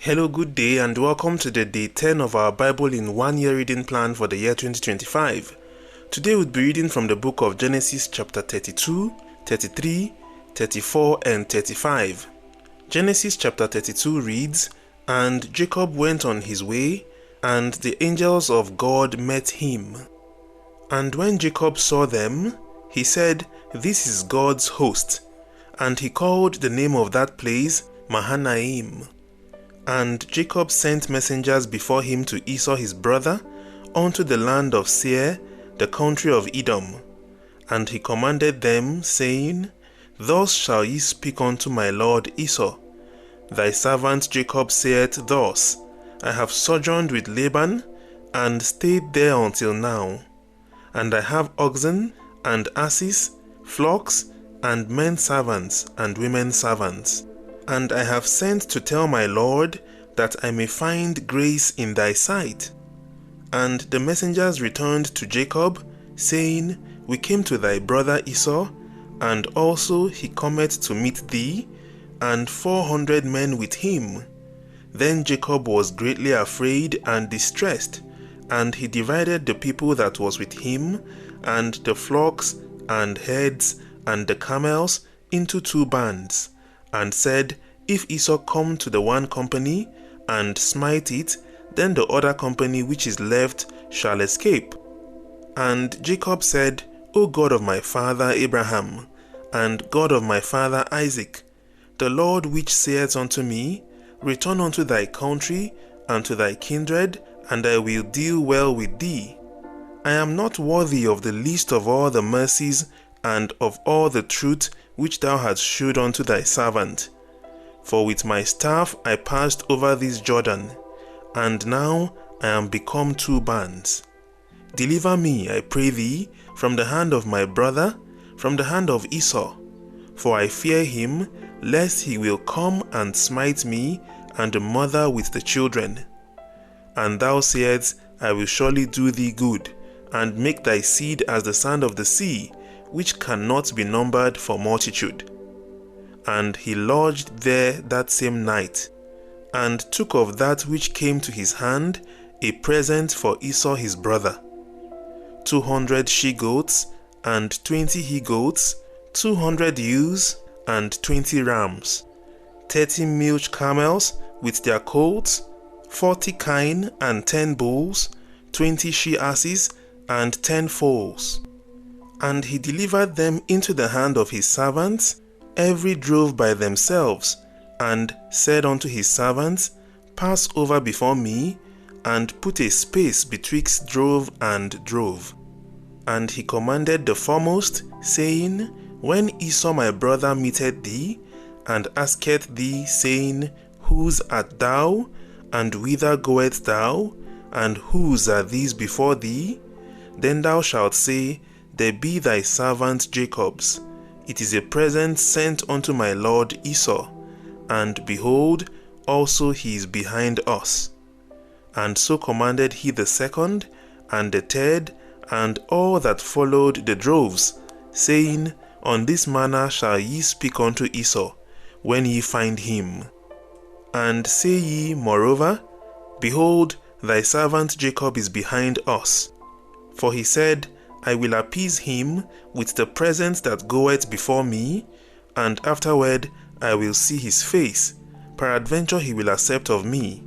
Hello, good day, and welcome to the day 10 of our Bible in 1 year reading plan for the year 2025. Today we'll be reading from the book of Genesis chapter 32, 33, 34, and 35. Genesis chapter 32 reads, "And Jacob went on his way, and the angels of God met him. And when Jacob saw them, he said, 'This is God's host.' And he called the name of that place Mahanaim. And Jacob sent messengers before him to Esau his brother, unto the land of Seir, the country of Edom. And he commanded them, saying, Thus shall ye speak unto my lord Esau. Thy servant Jacob saith thus, I have sojourned with Laban, and stayed there until now. And I have oxen, and asses, flocks, and men servants, and women servants. And I have sent to tell my Lord, that I may find grace in thy sight. And the messengers returned to Jacob, saying, We came to thy brother Esau, and also he cometh to meet thee, and 400 men with him. Then Jacob was greatly afraid and distressed, and he divided the people that was with him, and the flocks, and herds, and the camels, into 2 bands, and said, If Esau come to the one company, and smite it, then the other company which is left shall escape. And Jacob said, O God of my father Abraham, and God of my father Isaac, the Lord which saith unto me, Return unto thy country, and to thy kindred, and I will deal well with thee. I am not worthy of the least of all the mercies, and of all the truth which thou hast shewed unto thy servant. For with my staff I passed over this Jordan, and now I am become 2 bands. Deliver me, I pray thee, from the hand of my brother, from the hand of Esau. For I fear him, lest he will come and smite me, and the mother with the children. And thou sayest, I will surely do thee good, and make thy seed as the sand of the sea, which cannot be numbered for multitude. And he lodged there that same night, and took of that which came to his hand a present for Esau his brother, 200 she-goats, and 20 he-goats, 200 ewes, and 20 rams, 30 milch camels with their colts, 40 kine, and 10 bulls, 20 she-asses, and 10 foals. And he delivered them into the hand of his servants, every drove by themselves, and said unto his servants, Pass over before me, and put a space betwixt drove and drove. And he commanded the foremost, saying, When Esau my brother meeteth thee, and asketh thee, saying, Whose art thou, and whither goest thou, and whose are these before thee? Then thou shalt say, They be thy servant Jacob's. It is a present sent unto my lord Esau, and behold, also he is behind us. And so commanded he the second, and the third, and all that followed the droves, saying, On this manner shall ye speak unto Esau, when ye find him. And say ye, moreover, Behold, thy servant Jacob is behind us. For he said, I will appease him with the present that goeth before me, and afterward I will see his face, peradventure he will accept of me.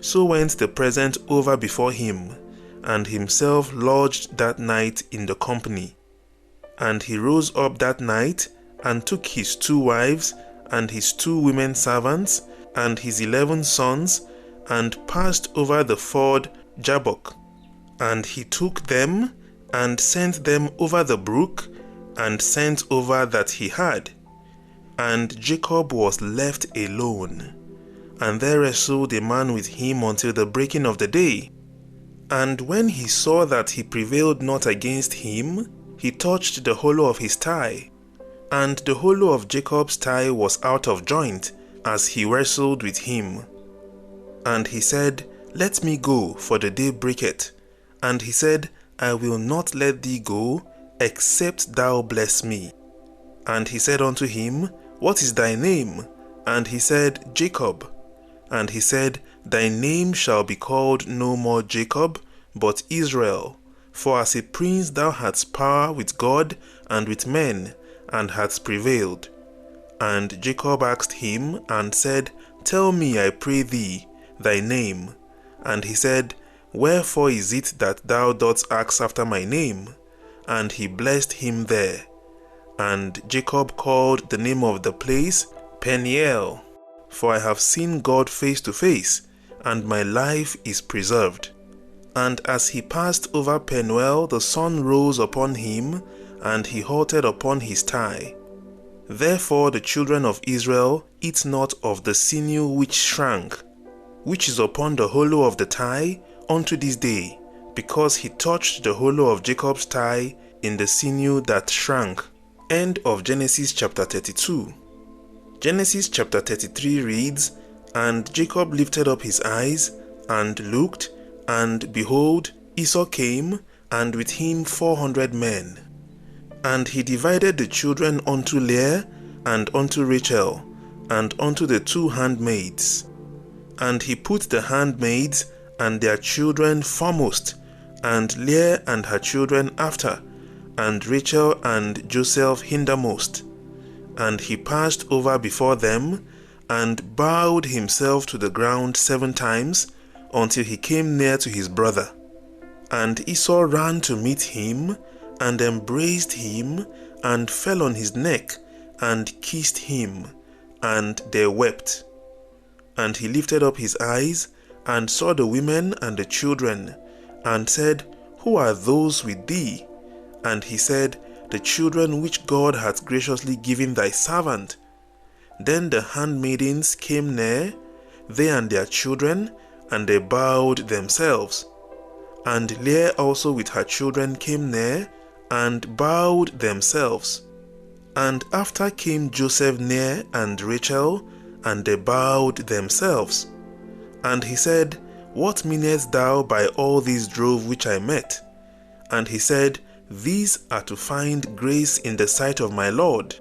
So went the present over before him, and himself lodged that night in the company. And he rose up that night, and took his 2 wives, and his 2 women servants, and his 11 sons, and passed over the ford Jabbok. And he took them, and sent them over the brook, and sent over that he had. And Jacob was left alone, and there wrestled a man with him until the breaking of the day. And when he saw that he prevailed not against him, he touched the hollow of his thigh, and the hollow of Jacob's thigh was out of joint, as he wrestled with him. And he said, Let me go, for the day breaketh. And he said, I will not let thee go, except thou bless me. And he said unto him, What is thy name? And he said, Jacob. And he said, Thy name shall be called no more Jacob, but Israel. For as a prince thou hadst power with God and with men, and hadst prevailed. And Jacob asked him, and said, Tell me, I pray thee, thy name. And he said, Wherefore is it that thou dost ask after my name? And he blessed him there. And Jacob called the name of the place Peniel, for I have seen God face to face, and my life is preserved. And as he passed over Penuel, the sun rose upon him, and he halted upon his thigh. Therefore the children of Israel eat not of the sinew which shrank, which is upon the hollow of the thigh, unto this day, because he touched the hollow of Jacob's thigh in the sinew that shrank. End of Genesis chapter 32. Genesis chapter 33 reads, And Jacob lifted up his eyes, and looked, and behold, Esau came, and with him 400 men. And he divided the children unto Leah, and unto Rachel, and unto the 2 handmaids. And he put the handmaids and their children foremost, and Leah and her children after, and Rachel and Joseph hindermost. And he passed over before them, and bowed himself to the ground 7 times, until he came near to his brother. And Esau ran to meet him, and embraced him, and fell on his neck, and kissed him, and they wept. And he lifted up his eyes, and saw the women and the children, and said, Who are those with thee? And he said, The children which God hath graciously given thy servant. Then the handmaidens came near, they and their children, and they bowed themselves. And Leah also with her children came near, and bowed themselves. And after came Joseph near, and Rachel, and they bowed themselves. And he said, What meanest thou by all this drove which I met? And he said, These are to find grace in the sight of my Lord.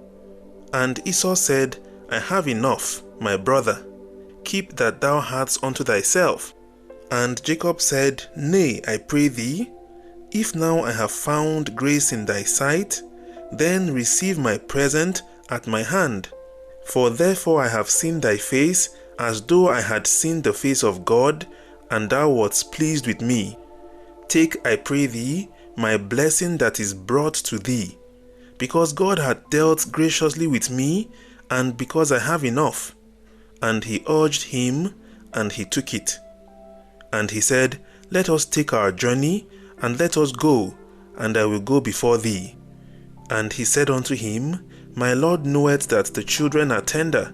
And Esau said, I have enough, my brother. Keep that thou hadst unto thyself. And Jacob said, Nay, I pray thee, if now I have found grace in thy sight, then receive my present at my hand. For therefore I have seen thy face, as though I had seen the face of God, and thou wast pleased with me. Take, I pray thee, my blessing that is brought to thee, because God hath dealt graciously with me, and because I have enough. And he urged him, and he took it. And he said, Let us take our journey, and let us go, and I will go before thee. And he said unto him, My Lord knoweth that the children are tender,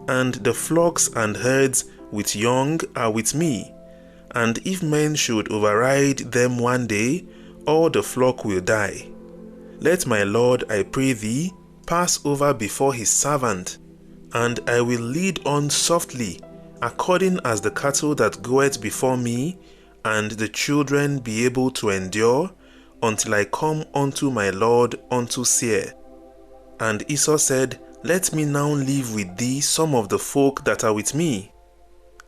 and the flocks and herds with young are with me. And if men should override them one day, all the flock will die. Let my Lord, I pray thee, pass over before his servant, and I will lead on softly, according as the cattle that goeth before me, and the children be able to endure, until I come unto my Lord unto Seir. And Esau said, Let me now leave with thee some of the folk that are with me.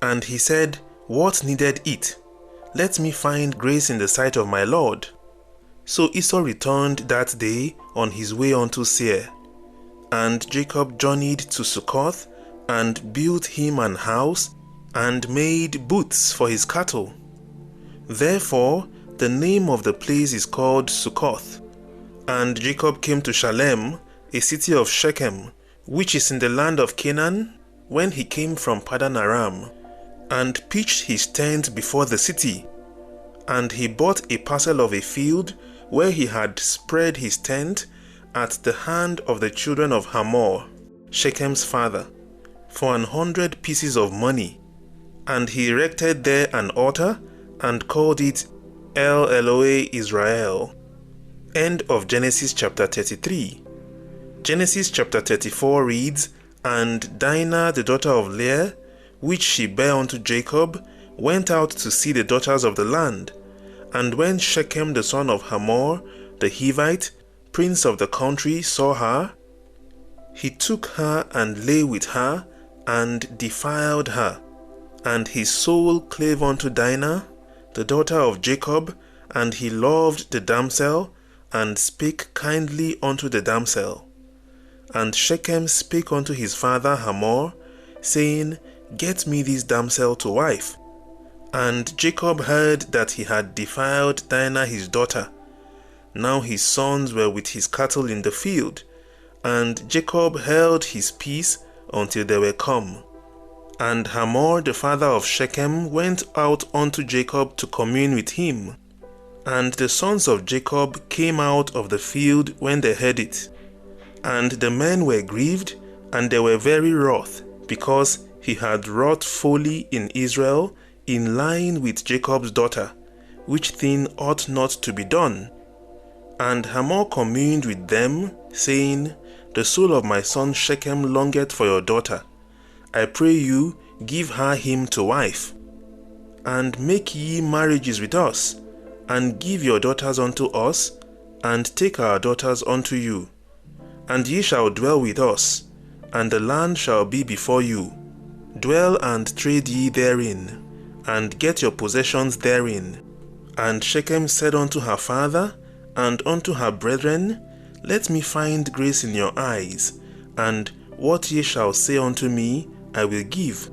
And he said, What needed it? Let me find grace in the sight of my Lord. So Esau returned that day on his way unto Seir. And Jacob journeyed to Succoth, and built him an house, and made booths for his cattle. Therefore the name of the place is called Succoth. And Jacob came to Shechem, a city of Shechem, which is in the land of Canaan, when he came from Paddan Aram, and pitched his tent before the city. And he bought a parcel of a field where he had spread his tent at the hand of the children of Hamor, Shechem's father, for 100 pieces of money. And he erected there an altar, and called it El Elohe Israel. End of Genesis chapter 33. Genesis chapter 34 reads, And Dinah the daughter of Leah, which she bare unto Jacob, went out to see the daughters of the land. And when Shechem the son of Hamor, the Hivite, prince of the country, saw her, he took her and lay with her, and defiled her. And his soul clave unto Dinah, the daughter of Jacob, and he loved the damsel, and spake kindly unto the damsel. And Shechem spake unto his father Hamor, saying, Get me this damsel to wife. And Jacob heard that he had defiled Dinah his daughter. Now his sons were with his cattle in the field, and Jacob held his peace until they were come. And Hamor the father of Shechem went out unto Jacob to commune with him. And the sons of Jacob came out of the field when they heard it. And the men were grieved, and they were very wroth, because he had wrought folly in Israel in lying with Jacob's daughter, which thing ought not to be done. And Hamor communed with them, saying, The soul of my son Shechem longeth for your daughter. I pray you, give her him to wife. And make ye marriages with us, and give your daughters unto us, and take our daughters unto you. And ye shall dwell with us, and the land shall be before you. Dwell and trade ye therein, and get your possessions therein. And Shechem said unto her father, and unto her brethren, Let me find grace in your eyes, and what ye shall say unto me, I will give.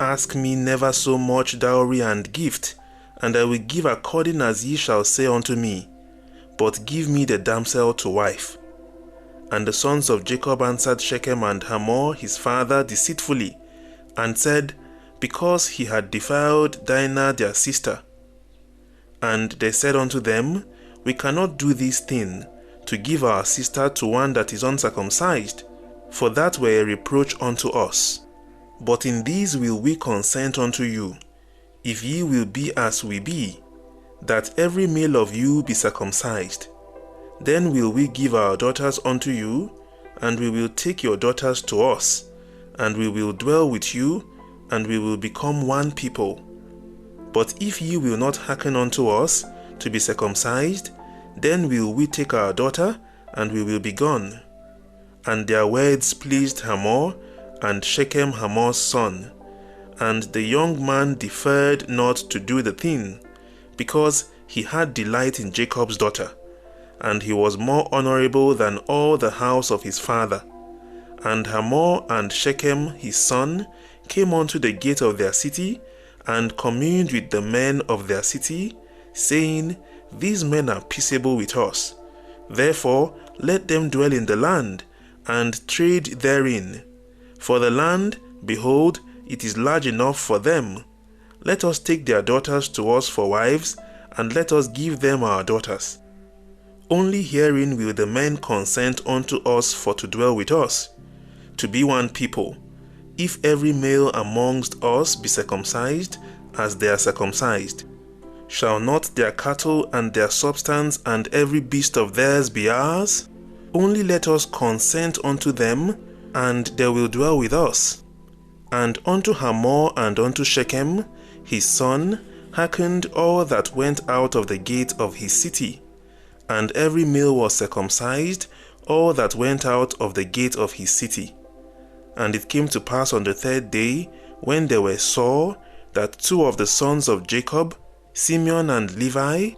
Ask me never so much dowry and gift, and I will give according as ye shall say unto me. But give me the damsel to wife. And the sons of Jacob answered Shechem and Hamor his father deceitfully, and said, Because he had defiled Dinah their sister. And they said unto them, We cannot do this thing, to give our sister to one that is uncircumcised, for that were a reproach unto us. But in these will we consent unto you, if ye will be as we be, that every male of you be circumcised. Then will we give our daughters unto you, and we will take your daughters to us, and we will dwell with you, and we will become one people. But if ye will not hearken unto us, to be circumcised, then will we take our daughter, and we will be gone. And their words pleased Hamor, and Shechem Hamor's son. And the young man deferred not to do the thing, because he had delight in Jacob's daughter, and he was more honorable than all the house of his father. And Hamor and Shechem his son came unto the gate of their city, and communed with the men of their city, saying, These men are peaceable with us. Therefore let them dwell in the land, and trade therein. For the land, behold, it is large enough for them. Let us take their daughters to us for wives, and let us give them our daughters. Only herein will the men consent unto us for to dwell with us, to be one people, if every male amongst us be circumcised, as they are circumcised. Shall not their cattle and their substance and every beast of theirs be ours? Only let us consent unto them, and they will dwell with us. And unto Hamor and unto Shechem, his son, hearkened all that went out of the gate of his city. And every male was circumcised, all that went out of the gate of his city. And it came to pass on the third day, when they were sore, that two of the sons of Jacob, Simeon and Levi,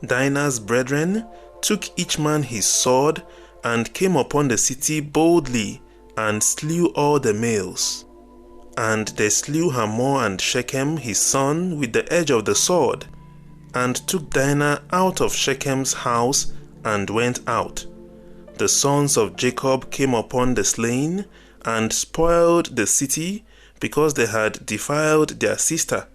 Dinah's brethren, took each man his sword, and came upon the city boldly, and slew all the males. And they slew Hamor and Shechem his son with the edge of the sword, and took Dinah out of Shechem's house, and went out. The sons of Jacob came upon the slain, and spoiled the city, because they had defiled their sister.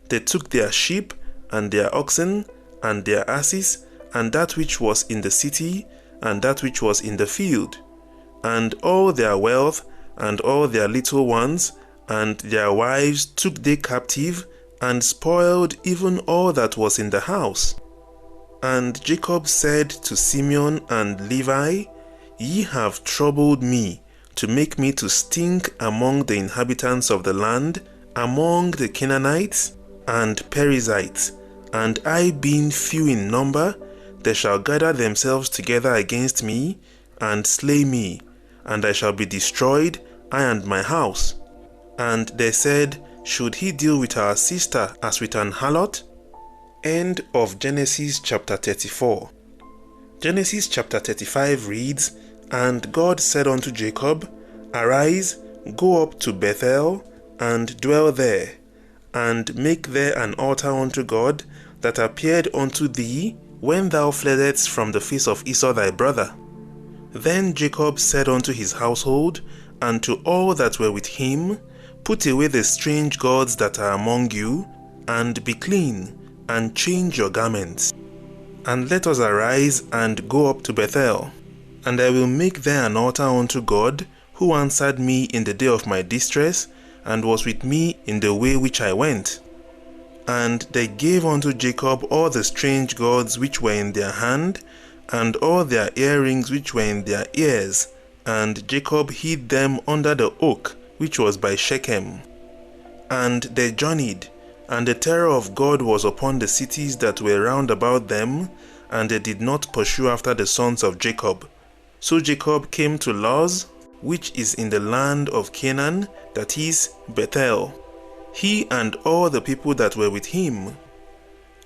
They took their sheep, and their oxen, and their asses, and that which was in the city, and that which was in the field, and all their wealth, and all their little ones, and their wives took they captive, and spoiled even all that was in the house. And Jacob said to Simeon and Levi, Ye have troubled me, to make me to stink among the inhabitants of the land, among the Canaanites and Perizzites, and I being few in number, they shall gather themselves together against me, and slay me, and I shall be destroyed, I and my house. And they said, Should he deal with our sister as with an harlot? End of Genesis chapter 34. Genesis chapter 35 reads, And God said unto Jacob, Arise, go up to Bethel, and dwell there, and make there an altar unto God, that appeared unto thee when thou fleddest from the face of Esau thy brother. Then Jacob said unto his household, and to all that were with him, Put away the strange gods that are among you, and be clean, and change your garments. And let us arise and go up to Bethel, and I will make there an altar unto God, who answered me in the day of my distress, and was with me in the way which I went. And they gave unto Jacob all the strange gods which were in their hand, and all their earrings which were in their ears, and Jacob hid them under the oak which was by Shechem. And they journeyed, and the terror of God was upon the cities that were round about them, and they did not pursue after the sons of Jacob. So Jacob came to Luz, which is in the land of Canaan, that is, Bethel, he and all the people that were with him.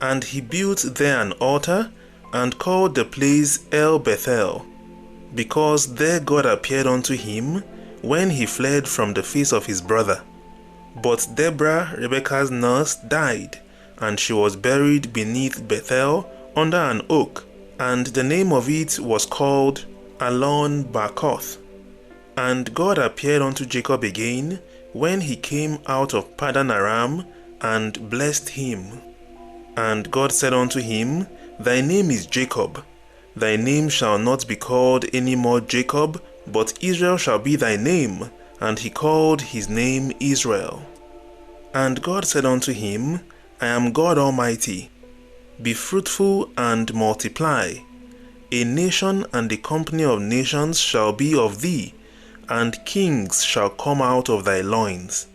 And he built there an altar, and called the place El Bethel, because there God appeared unto him, when he fled from the face of his brother. But Deborah, Rebekah's nurse, died, and she was buried beneath Bethel under an oak, and the name of it was called Allon Bakoth. And God appeared unto Jacob again, when he came out of Paddan Aram, and blessed him. And God said unto him, Thy name is Jacob. Thy name shall not be called any more Jacob, but Israel shall be thy name. And he called his name Israel. And God said unto him, I am God Almighty. Be fruitful and multiply. A nation and a company of nations shall be of thee, and kings shall come out of thy loins.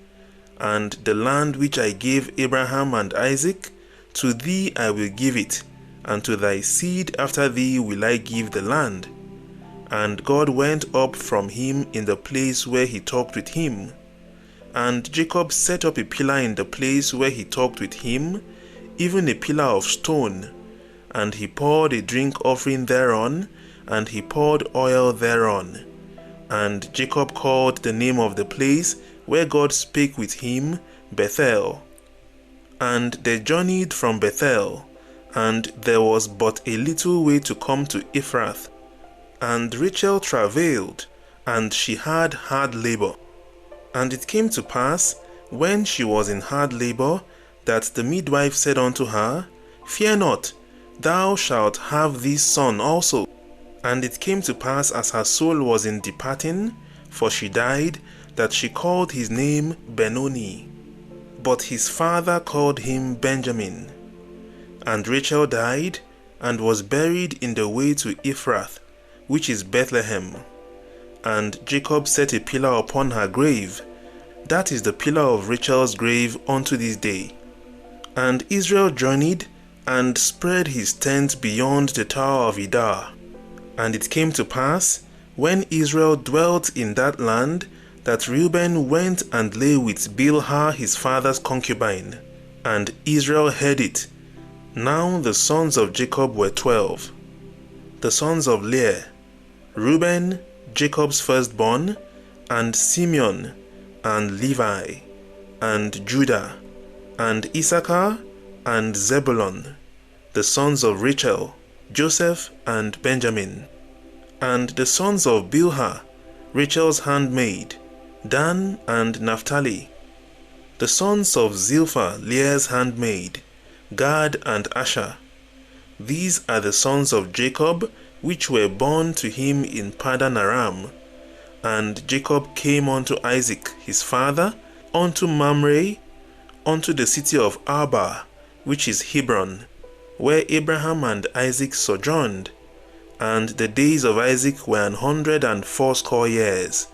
And the land which I gave Abraham and Isaac, to thee I will give it, and to thy seed after thee will I give the land. And God went up from him in the place where he talked with him. And Jacob set up a pillar in the place where he talked with him, even a pillar of stone. And he poured a drink offering thereon, and he poured oil thereon. And Jacob called the name of the place where God spake with him, Bethel. And they journeyed from Bethel, and there was but a little way to come to Ephrath. And Rachel travailed, and she had hard labor. And it came to pass, when she was in hard labor, that the midwife said unto her, Fear not, thou shalt have this son also. And it came to pass, as her soul was in departing, for she died, that she called his name Benoni. But his father called him Benjamin. And Rachel died, and was buried in the way to Ephrath, which is Bethlehem. And Jacob set a pillar upon her grave. That is the pillar of Rachel's grave unto this day. And Israel journeyed, and spread his tent beyond the tower of Edar. And it came to pass, when Israel dwelt in that land, that Reuben went and lay with Bilhah his father's concubine, and Israel heard it. Now the sons of Jacob were 12. The sons of Leah, Reuben, Jacob's firstborn, and Simeon, and Levi, and Judah, and Issachar, and Zebulun. The sons of Rachel, Joseph, and Benjamin. And the sons of Bilhah, Rachel's handmaid, Dan and Naphtali. The sons of Zilpah, Leah's handmaid, Gad and Asher. These are the sons of Jacob, which were born to him in Paddan Aram. And Jacob came unto Isaac his father, unto Mamre, unto the city of Arba, which is Hebron, where Abraham and Isaac sojourned. And the days of Isaac were 180 years.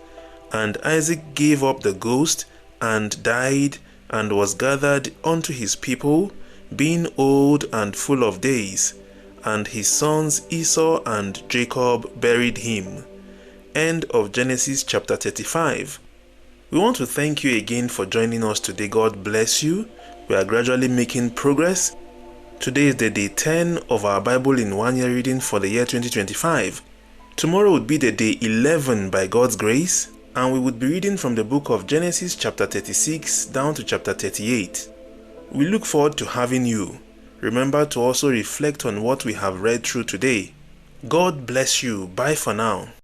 And Isaac gave up the ghost, and died, and was gathered unto his people, being old and full of days. And his sons Esau and Jacob buried him. End of Genesis chapter 35. We want to thank you again for joining us today. God bless you. We are gradually making progress. Today is the day 10 of our Bible in 1 year reading for the year 2025. Tomorrow would be the day 11 by God's grace, and we would be reading from the book of Genesis chapter 36 down to chapter 38. We look forward to having you. Remember to also reflect on what we have read through today. God bless you. Bye for now.